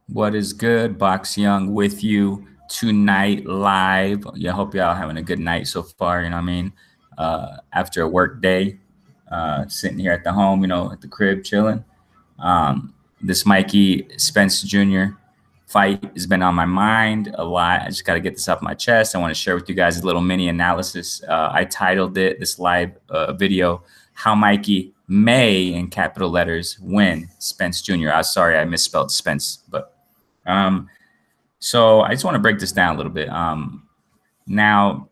What is good? Box Young with you tonight live. Yeah, hope y'all having a good night so far. You know what I mean? After a work day, sitting here at the home, at the crib chilling. This Mikey Spence Jr. fight has been on my mind a lot. I just got to get this off my chest. I want to share with you guys a little mini analysis. I titled this live video, How Mikey May, in capital letters, win Spence Jr. I'm sorry I misspelled Spence, but um, so I just want to break this down a little bit. Now,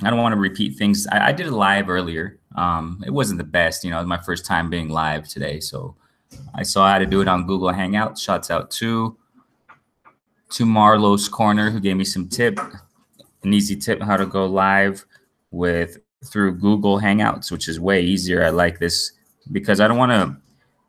I don't want to repeat things. I did a live earlier. It wasn't the best, it was my first time being live today. So I saw how to do it on Google Hangouts. Shouts out to Marlo's Corner, who gave me some an easy tip how to go live through Google Hangouts, which is way easier. I like this because I don't want to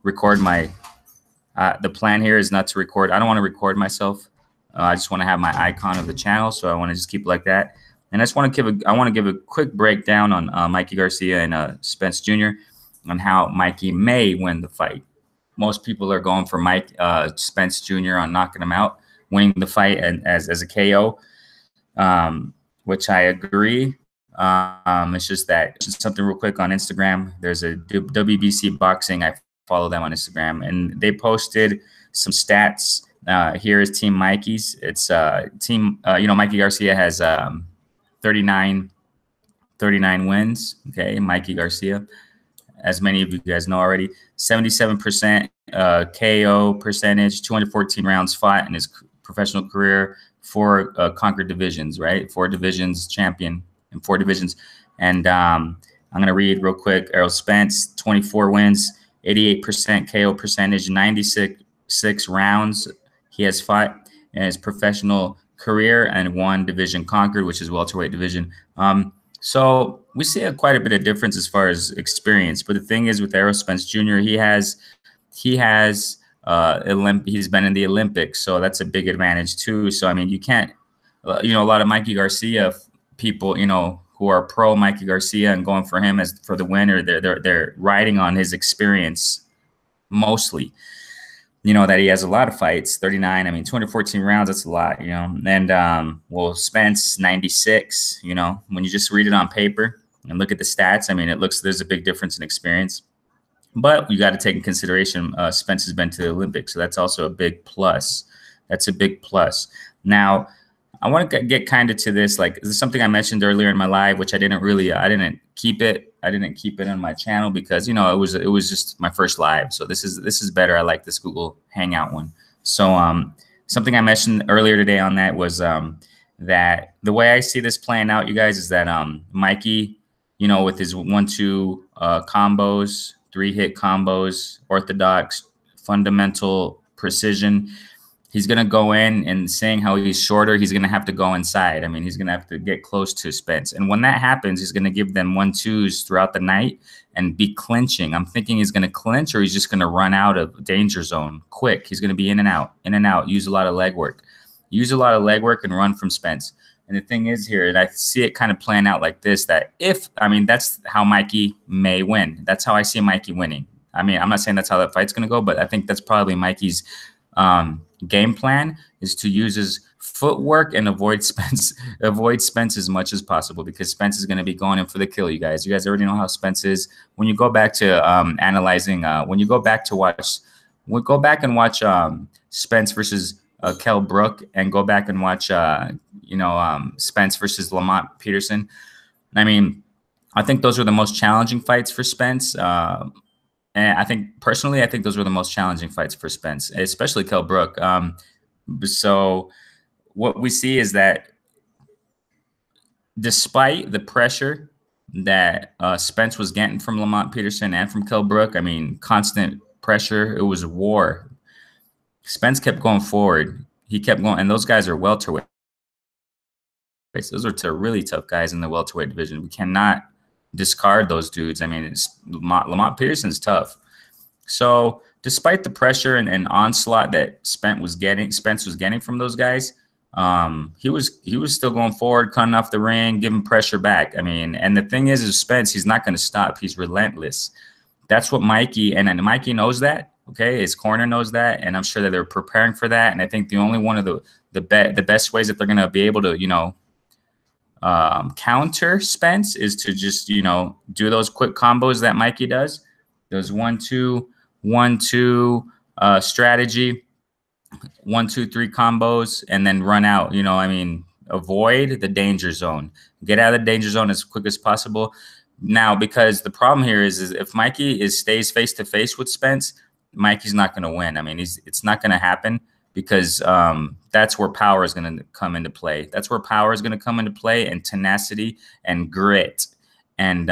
record the plan here is not to record. I don't want to record myself. I just want to have my icon of the channel, so I want to just keep it like that. And I just want to give a quick breakdown on Mikey Garcia and Spence Jr. on how Mikey may win the fight. Most people are going for Spence Jr. on knocking him out, winning the fight as a KO, which I agree. It's just something real quick on Instagram. There's a WBC Boxing. I follow them on Instagram, and they posted some stats. Here is Team Mikey's. It's Mikey Garcia has 39 wins. Okay, Mikey Garcia, as many of you guys know already, 77% KO percentage, 214 rounds fought in his professional career, 4 conquered divisions, right? 4 divisions champion in 4 divisions. And I'm going to read real quick. Errol Spence, 24 wins, 88% KO percentage, 96 rounds he has fought in his professional career, and 1 division conquered, which is welterweight division. So we see quite a bit of difference as far as experience. But the thing is, with Errol Spence Jr., he's been in the Olympics, so that's a big advantage too. So I mean, you can't, a lot of Mikey Garcia people, who are pro Mikey Garcia and going for him as for the winner, they're riding on his experience mostly. That he has a lot of fights, 39. I mean, 214 rounds, that's a lot, And well, Spence, 96. When you just read it on paper and look at the stats, I mean, there's a big difference in experience. But you got to take in consideration Spence has been to the Olympics, so that's also a big plus. That's a big plus. Now, I want to get kind of to this. Like, this is something I mentioned earlier in my live, which I didn't keep it. I didn't keep it on my channel because it was just my first live. So this is better. I like this Google Hangout one. So something I mentioned earlier today on that was that the way I see this playing out, you guys, is that Mikey, with his 1-2 combos, 3-hit combos, orthodox, fundamental precision. He's going to go in, and saying how he's shorter, he's going to have to go inside. I mean, he's going to have to get close to Spence. And when that happens, he's going to give them 1-2s throughout the night and be clinching. I'm thinking he's going to clinch, or he's just going to run out of danger zone quick. He's going to be in and out, use a lot of leg work. Use a lot of leg work and run from Spence. And the thing is here, and I see it kind of playing out like this, that's how Mikey may win. That's how I see Mikey winning. I mean, I'm not saying that's how that fight's going to go, but I think that's probably Mikey's game plan, is to use his footwork and avoid Spence as much as possible, because Spence is going to be going in for the kill. You guys already know how Spence is. When you go back to analyzing, when you go back and watch Spence versus Kell Brook, and go back and watch Spence versus Lamont Peterson. I mean, I think those were the most challenging fights for Spence. And I think those were the most challenging fights for Spence, especially Kell Brook. So what we see is that despite the pressure that Spence was getting from Lamont Peterson and from Kell Brook, I mean, constant pressure, it was a war. Spence kept going forward. He kept going, and those guys are welterweight. Those are really tough guys in the welterweight division. We cannot discard those dudes. I mean, Lamont Peterson's tough. So despite the pressure and onslaught that Spence was getting from those guys, he was still going forward, cutting off the ring, giving pressure back. I mean, and the thing is Spence, he's not going to stop. He's relentless. That's what Mikey, and Mikey knows that. Okay, his corner knows that, and I'm sure that they're preparing for that. And I think the only one of the best ways that they're going to be able to, counter Spence is to just, do those quick combos that Mikey does, those 1-2, 1-2 strategy, 1-2-3 combos, and then run out. Avoid the danger zone. Get out of the danger zone as quick as possible. Now, because the problem here is if Mikey stays face to face with Spence, Mikey's not going to win. It's not going to happen because that's where power is going to come into play. That's where power is going to come into play, and tenacity and grit. And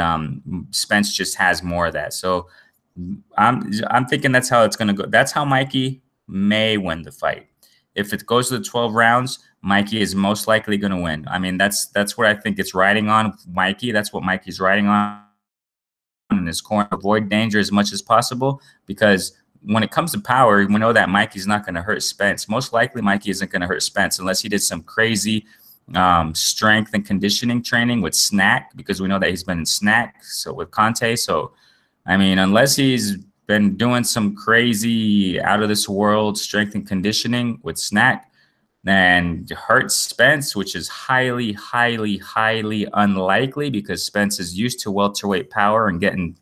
Spence just has more of that. So I'm thinking that's how it's going to go. That's how Mikey may win the fight. If it goes to the 12 rounds, Mikey is most likely going to win. That's what I think it's riding on Mikey. That's what Mikey's riding on in his corner. Avoid danger as much as possible, because when it comes to power, we know that Mikey's not going to hurt Spence. Most likely, Mikey isn't going to hurt Spence unless he did some crazy strength and conditioning training with Snack, because we know that he's been in Snack, so with Conte. So, unless he's been doing some crazy out of this world strength and conditioning with Snack and hurt Spence, which is highly, highly, highly unlikely, because Spence is used to welterweight power and getting,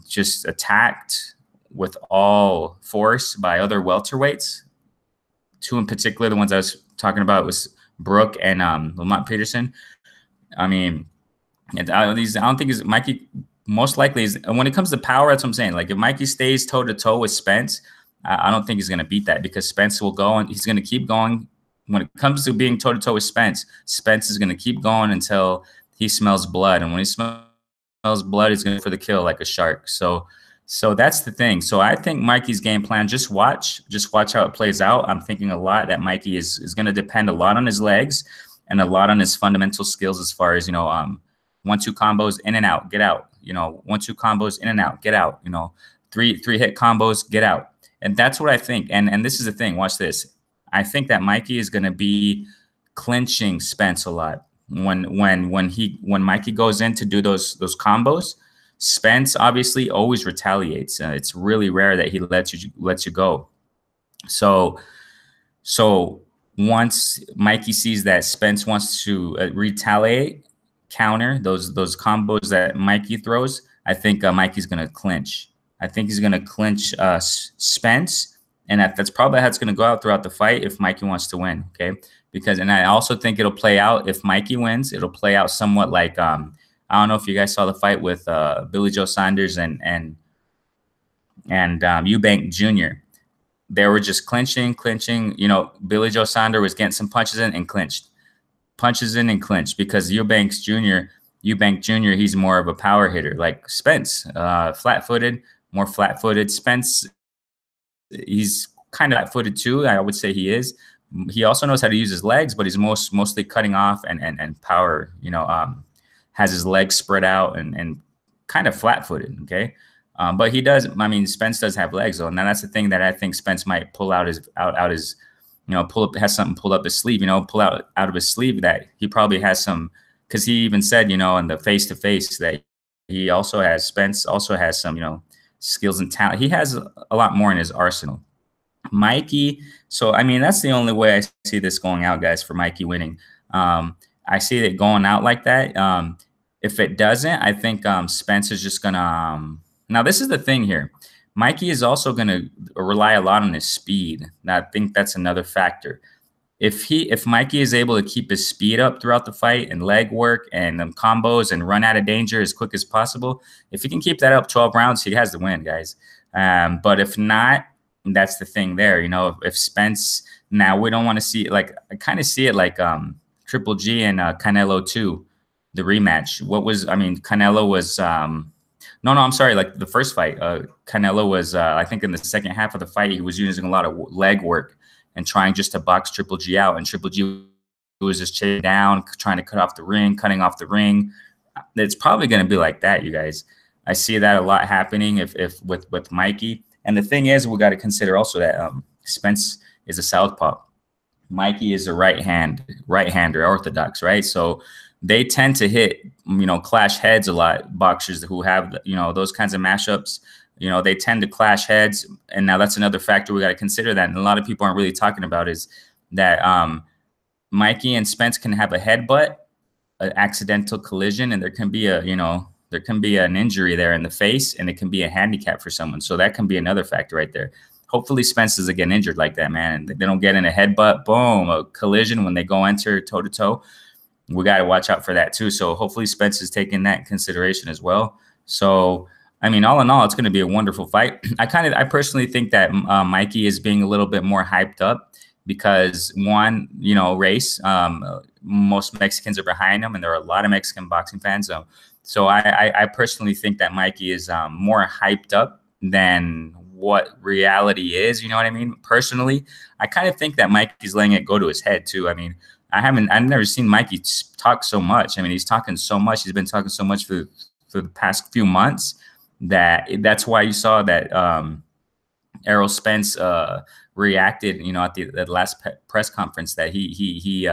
just attacked with all force by other welterweights. Two in particular, the ones I was talking about was Brooke and Lamont Peterson. I don't think is Mikey. Most likely is when it comes to power. That's what I'm saying. Like if Mikey stays toe to toe with Spence, I don't think he's going to beat that, because Spence will go and he's going to keep going. When it comes to being toe to toe with Spence, Spence is going to keep going until he smells blood, and when he smells blood, he's going for the kill like a shark. So that's the thing. So I think Mikey's game plan, just watch how it plays out. I'm thinking a lot that Mikey is going to depend a lot on his legs and a lot on his fundamental skills as far as, 1-2 combos, in and out, get out, 1-2 combos, in and out, get out, 3 hit combos, get out. And that's what I think. And this is the thing, watch this. I think that Mikey is going to be clinching Spence a lot. When Mikey goes in to do those combos, Spence obviously always retaliates. It's really rare that he lets you go. So once Mikey sees that Spence wants to retaliate, counter those combos that Mikey throws, I think Mikey's going to clinch. I think he's going to clinch Spence, and that's probably how it's going to go out throughout the fight if Mikey wants to win. Okay, and I also think it'll play out if Mikey wins. It'll play out somewhat like I don't know if you guys saw the fight with Billy Joe Saunders and Eubank Jr. They were just clinching. Billy Joe Saunders was getting some punches in and clinched. Punches in and clinched, because Eubank Jr., he's more of a power hitter like Spence. Flat-footed, more flat-footed. Spence, he's kind of flat-footed too. I would say he is. He also knows how to use his legs, but he's mostly cutting off and power, has his legs spread out and kind of flat-footed, okay? But he does, Spence does have legs, though. And that's the thing that I think Spence might pull out his, has something pulled up his sleeve, pull out of his sleeve that he probably has some, because he even said, in the face-to-face that he also has, Spence also has some, skills and talent. He has a lot more in his arsenal. Mikey, so, that's the only way I see this going out, guys, for Mikey winning. I see it going out like that. If it doesn't, I think Spence is just going to now, this is the thing here. Mikey is also going to rely a lot on his speed. Now, I think that's another factor. If Mikey is able to keep his speed up throughout the fight and leg work and combos and run out of danger as quick as possible, if he can keep that up 12 rounds, he has the win, guys. But if not, that's the thing there. If Spence, now we don't want to see it like, I kind of see it like Triple G and Canelo 2, the rematch. Canelo was no, I'm sorry, like the first fight. Canelo was, I think in the second half of the fight, he was using a lot of leg work and trying just to box Triple G out. And Triple G was just chasing down, trying to cutting off the ring. It's probably going to be like that, you guys. I see that a lot happening if with Mikey. And the thing is, we got to consider also that Spence is a southpaw. Mikey is a right-hander, orthodox, right? So they tend to hit, clash heads a lot, boxers who have, those kinds of mashups. You know, they tend to clash heads. And now that's another factor we got to consider that. And a lot of people aren't really talking about is that Mikey and Spence can have a headbutt, an accidental collision, and there can be a, you know, there can be an injury there in the face, and it can be a handicap for someone. So that can be another factor right there. Hopefully Spence doesn't get injured like that, man. They don't get in a headbutt, boom, a collision when they go enter toe-to-toe. We got to watch out for that too. So hopefully Spence is taking that in consideration as well. So, I mean, all in all, it's going to be a wonderful fight. I personally think that Mikey is being a little bit more hyped up because one, you know, race, most Mexicans are behind him, and there are a lot of Mexican boxing fans. So I personally think that Mikey is more hyped up than what reality is. You know what I mean? Personally, I kind of think that Mikey's letting it go to his head too. I mean, I've never seen Mikey talk so much. I mean, he's talking so much. He's been talking so much for the past few months that's why you saw that Errol Spence reacted, you know, at the last press conference, that he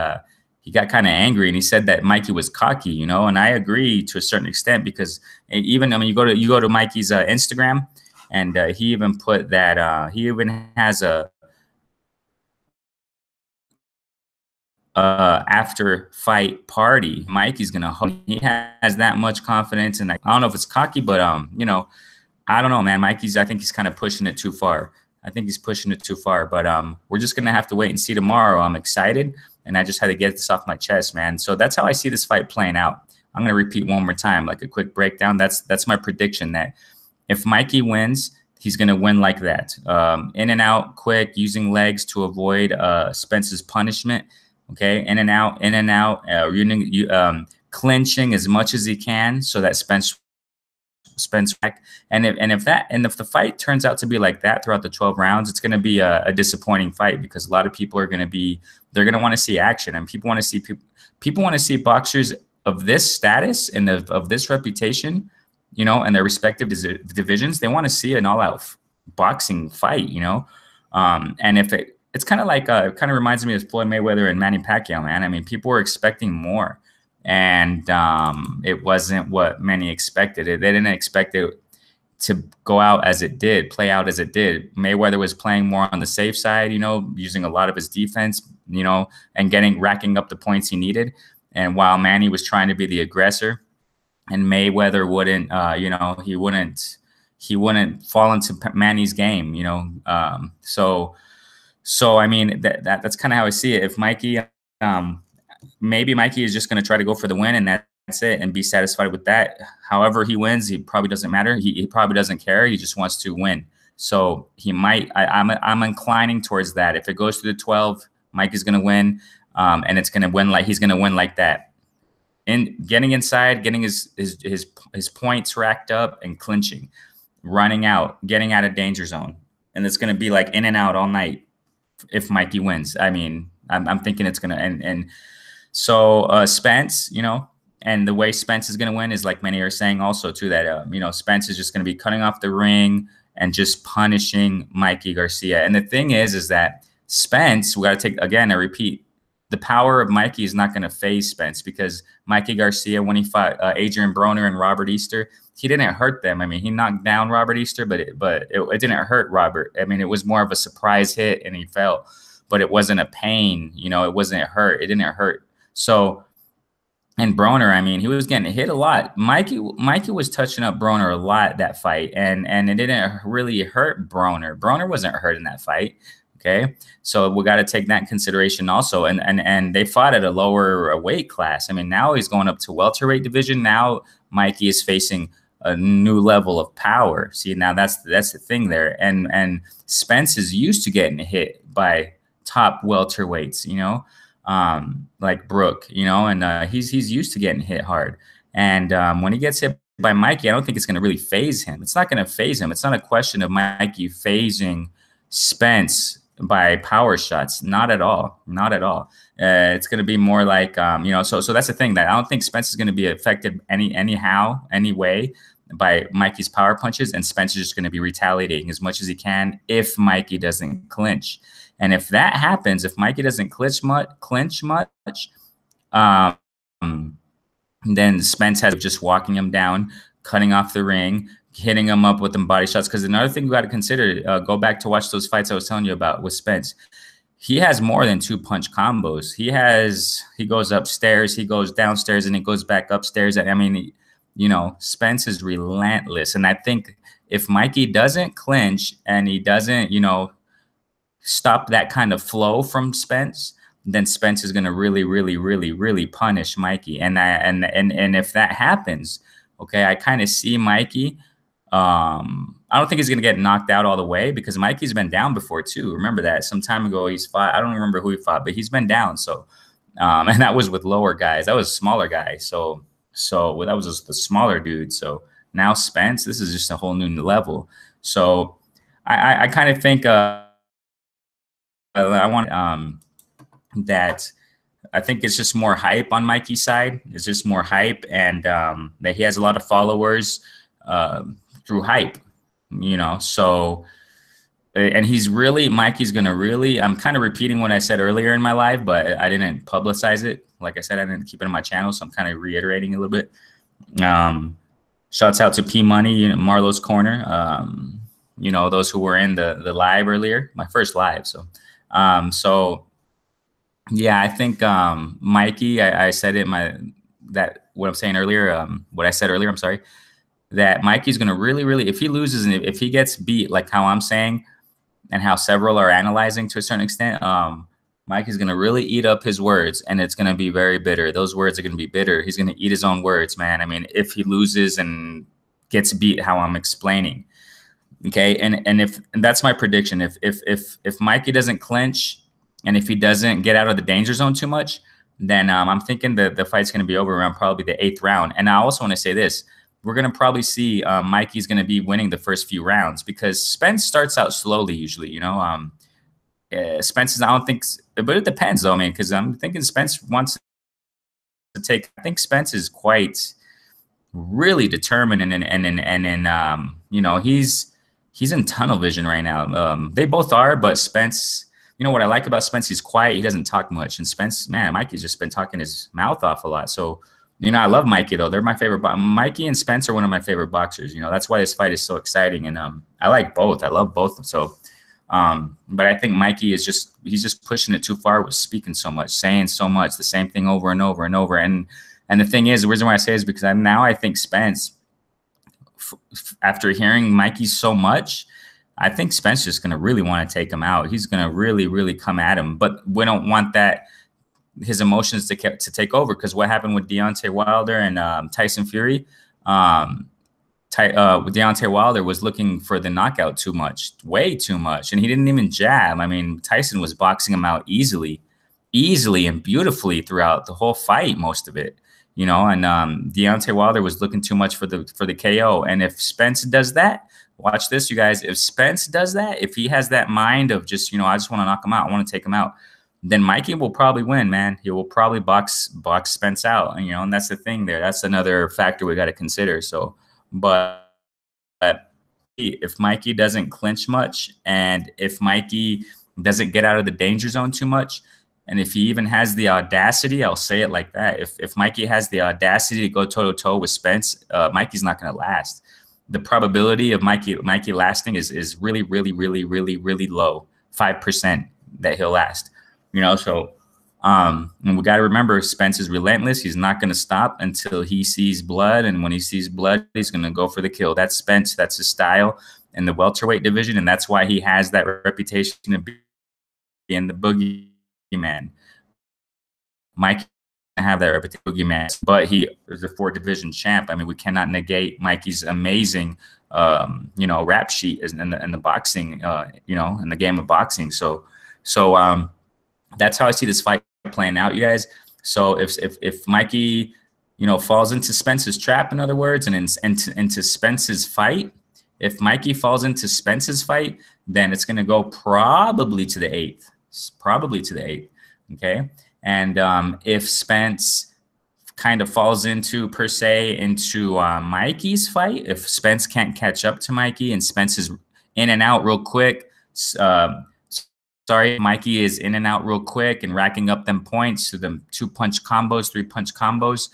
got kind of angry, and he said that Mikey was cocky, you know, and I agree to a certain extent, because even, I mean, you go to Mikey's Instagram, and he even put that he even has a after fight party. Mikey's gonna host. He has that much confidence, and I don't know if it's cocky, but you know, I don't know, man. I think he's kind of pushing it too far. I think he's pushing it too far, but we're just gonna have to wait and see tomorrow. I'm excited, and I just had to get this off my chest, man. So that's how I see this fight playing out. I'm gonna repeat one more time, like a quick breakdown. That's my prediction, that if Mikey wins, he's gonna win like that, in and out, quick, using legs to avoid Spence's punishment. Okay, in and out, clinching as much as he can so that Spence back. And if the fight turns out to be like that throughout the 12 rounds, it's going to be a disappointing fight, because a lot of people are going to want to see action, and people want to see boxers of this status and of this reputation, you know, and their respective divisions. They want to see an all-out boxing fight, you know, and if it's kind of like it kind of reminds me of Floyd Mayweather and Manny Pacquiao, man. I mean, people were expecting more, and it wasn't what many expected. They didn't expect it to go out as it did, play out as it did. Mayweather was playing more on the safe side, you know, using a lot of his defense, you know, and racking up the points he needed. And while Manny was trying to be the aggressor, and Mayweather wouldn't, you know, he wouldn't fall into Manny's game, you know. So I mean, that's kind of how I see it. If Mikey, maybe Mikey is just going to try to go for the win, and that's it, and be satisfied with that. However he wins, he probably doesn't matter. He probably doesn't care. He just wants to win. So he might. I'm inclining towards that. If it goes to the 12, Mikey's going to win, and it's going to win like he's going to win like that. In getting inside, getting his points racked up, and clinching, running out, getting out of danger zone, and it's going to be like in and out all night. If Mikey wins, I mean, I'm thinking it's gonna and so Spence, you know, and the way Spence is gonna win is, like many are saying also too, that you know, Spence is just gonna be cutting off the ring and just punishing Mikey Garcia. And the thing is that Spence, we got to take, again, I repeat, the power of Mikey is not going to phase Spence, because Mikey Garcia, when he fought Adrian Broner and Robert Easter, he didn't hurt them. I mean, he knocked down Robert Easter, but it didn't hurt Robert. I mean, it was more of a surprise hit, and he fell, but it wasn't a pain. You know, it wasn't hurt. It didn't hurt. So, and Broner, I mean, he was getting hit a lot. Mikey was touching up Broner a lot that fight, and it didn't really hurt Broner. Broner wasn't hurt in that fight. Okay, so we got to take that in consideration also. And they fought at a lower weight class. I mean, now he's going up to welterweight division. Now Mikey is facing a new level of power. See, now that's the thing there. And Spence is used to getting hit by top welterweights, you know, like Brooke, you know, and he's used to getting hit hard. And when he gets hit by Mikey, I don't think it's going to really phase him. It's not going to phase him. It's not a question of Mikey phasing Spence by power shots. Not at all. Not at all. It's going to be more like, you know, so that's the thing, that I don't think Spence is going to be affected any way by Mikey's power punches, and Spence is just going to be retaliating as much as he can if Mikey doesn't clinch. And if that happens, if Mikey doesn't clinch much, then Spence has just walking him down, cutting off the ring, hitting him up with them body shots. Because another thing we got to consider, go back to watch those fights I was telling you about with Spence. He has more than 2-punch combos. He goes upstairs, he goes downstairs, and he goes back upstairs. I mean, you know, Spence is relentless. And I think if Mikey doesn't clinch and he doesn't, you know, stop that kind of flow from Spence, then Spence is going to really, really, really, really punish Mikey. And if that happens, okay, I kind of see Mikey. I don't think he's going to get knocked out all the way because Mikey's been down before too. Remember that some time ago he's fought. I don't remember who he fought, but he's been down. So, and that was with lower guys. That was smaller guys. So that was just the smaller dude. So now Spence, this is just a whole new level. So I kind of think I want that. I think it's just more hype on Mikey's side. It's just more hype, and that he has a lot of followers through hype, you know. So, and Mikey's gonna really. I'm kind of repeating what I said earlier in my live, but I didn't publicize it. Like I said, I didn't keep it on my channel, so I'm kind of reiterating a little bit. Shouts out to P Money, you know, Marlo's Corner. You know, those who were in the live earlier, my first live. So, yeah, I think Mikey, I said it what I'm saying earlier, what I said earlier, I'm sorry, that Mikey's going to really, really, if he loses and if he gets beat, like how I'm saying and how several are analyzing to a certain extent, Mikey's going to really eat up his words, and it's going to be very bitter. Those words are going to be bitter. He's going to eat his own words, man. I mean, if he loses and gets beat how I'm explaining. Okay, and that's my prediction. If Mikey doesn't clinch, and if he doesn't get out of the danger zone too much, then I'm thinking that the fight's going to be over around probably the 8th round. And I also want to say this. We're going to probably see Mikey's going to be winning the first few rounds because Spence starts out slowly usually, you know. Spence is, I don't think, but it depends though, man, because I'm thinking Spence wants to take, I think Spence is quite really determined and you know, he's in tunnel vision right now. They both are, but Spence, you know what I like about Spence? He's quiet. He doesn't talk much. And Spence, man, Mikey's just been talking his mouth off a lot. So, you know, I love Mikey, though. They're my favorite. Mikey and Spence are one of my favorite boxers. You know, that's why this fight is so exciting. And I like both. I love both. So, but I think Mikey is he's just pushing it too far with speaking so much, saying so much, the same thing over and over and over. And the thing is, the reason why I say is because I think Spence, after hearing Mikey so much, I think Spence is going to really want to take him out. He's going to really, really come at him. But we don't want that, his emotions to take over, because what happened with Deontay Wilder and Tyson Fury, Deontay Wilder was looking for the knockout too much, way too much. And he didn't even jab. I mean, Tyson was boxing him out easily and beautifully throughout the whole fight, most of it. You know, and Deontay Wilder was looking too much for the KO. And if Spence does that, watch this, you guys. If Spence does that, if he has that mind of just, you know, I just want to knock him out, I want to take him out, then Mikey will probably win, man. He will probably box Spence out, you know, and that's the thing there. That's another factor we got to consider. So, but if Mikey doesn't clinch much, and if Mikey doesn't get out of the danger zone too much, and if he even has the audacity, I'll say it like that. If Mikey has the audacity to go toe-to-toe with Spence, Mikey's not going to last. The probability of Mikey lasting is really, really, really, really, really low. 5% that he'll last. You know, so and we got to remember, Spence is relentless. He's not going to stop until he sees blood, and when he sees blood, he's going to go for the kill. That's Spence. That's his style in the welterweight division, and that's why he has that reputation of being the boogeyman. Mike have that reputation, boogeyman, but he is a 4-division champ. I mean, we cannot negate Mikey's amazing, you know, rap sheet in the boxing, you know, in the game of boxing. So that's how I see this fight playing out, you guys. So if Mikey, you know, falls into Spence's trap, in other words, and into Spence's fight, if Mikey falls into Spence's fight, then it's going to go probably to the 8th, okay. And if Spence kind of falls into Mikey's fight, if Spence can't catch up to Mikey and Spence is in and out real quick, Mikey is in and out real quick and racking up them points to them 2-punch combos, 3-punch combos,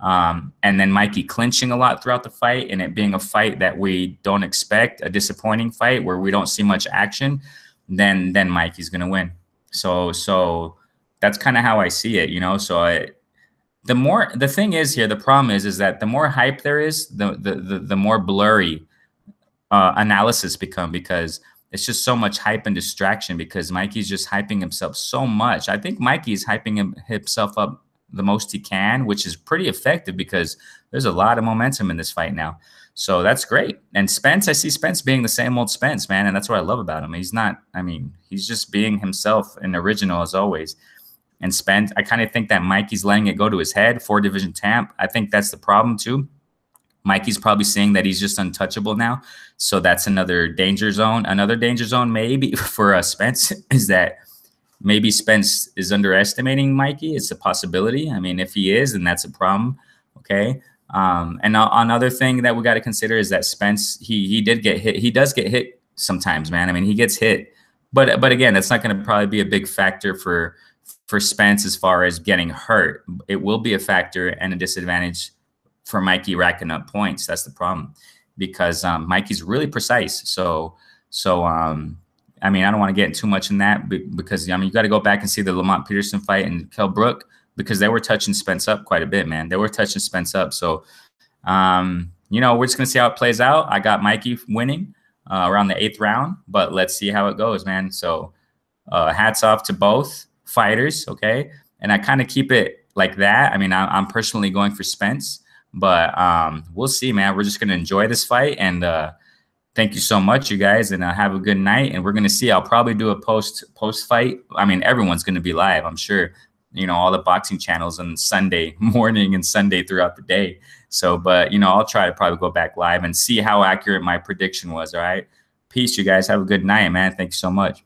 and then Mikey clinching a lot throughout the fight, and it being a fight that we don't expect, a disappointing fight where we don't see much action, then Mikey's gonna win. So that's kind of how I see it, you know. The thing is here, the problem is that the more hype there is, the more blurry analysis become, because it's just so much hype and distraction, because Mikey's just hyping himself so much. I think Mikey's hyping himself up the most he can, which is pretty effective because there's a lot of momentum in this fight now. So that's great. And Spence, I see Spence being the same old Spence, man. And that's what I love about him. He's not, I mean, he's just being himself and original as always. And Spence, I kind of think that Mikey's letting it go to his head, 4-division champ. I think that's the problem too. Mikey's probably seeing that he's just untouchable now. So that's another danger zone. Another danger zone maybe for Spence is that maybe Spence is underestimating Mikey. It's a possibility. I mean, if he is, then that's a problem. Okay. And another thing that we got to consider is that Spence, he did get hit. He does get hit sometimes, man. I mean, he gets hit. But again, that's not going to probably be a big factor for Spence as far as getting hurt. It will be a factor and a disadvantage for Mikey racking up points. That's the problem, because Mikey's really precise. So I mean, I don't want to get too much in that, because I mean, you got to go back and see the Lamont Peterson fight and Kell Brook, because they were touching Spence up quite a bit, man. They were touching Spence up. So you know, we're just gonna see how it plays out. I got Mikey winning around the 8th round, but let's see how it goes, man. So hats off to both fighters, okay? And I kind of keep it like that. I mean, I'm personally going for Spence, but we'll see, man. We're just going to enjoy this fight, and thank you so much, you guys, and have a good night. And we're going to see. I'll probably do a post fight. I mean, everyone's going to be live, I'm sure, you know, all the boxing channels on Sunday morning and Sunday throughout the day. So, but, you know, I'll try to probably go back live and see how accurate my prediction was, all right? Peace, you guys. Have a good night, man. Thank you so much.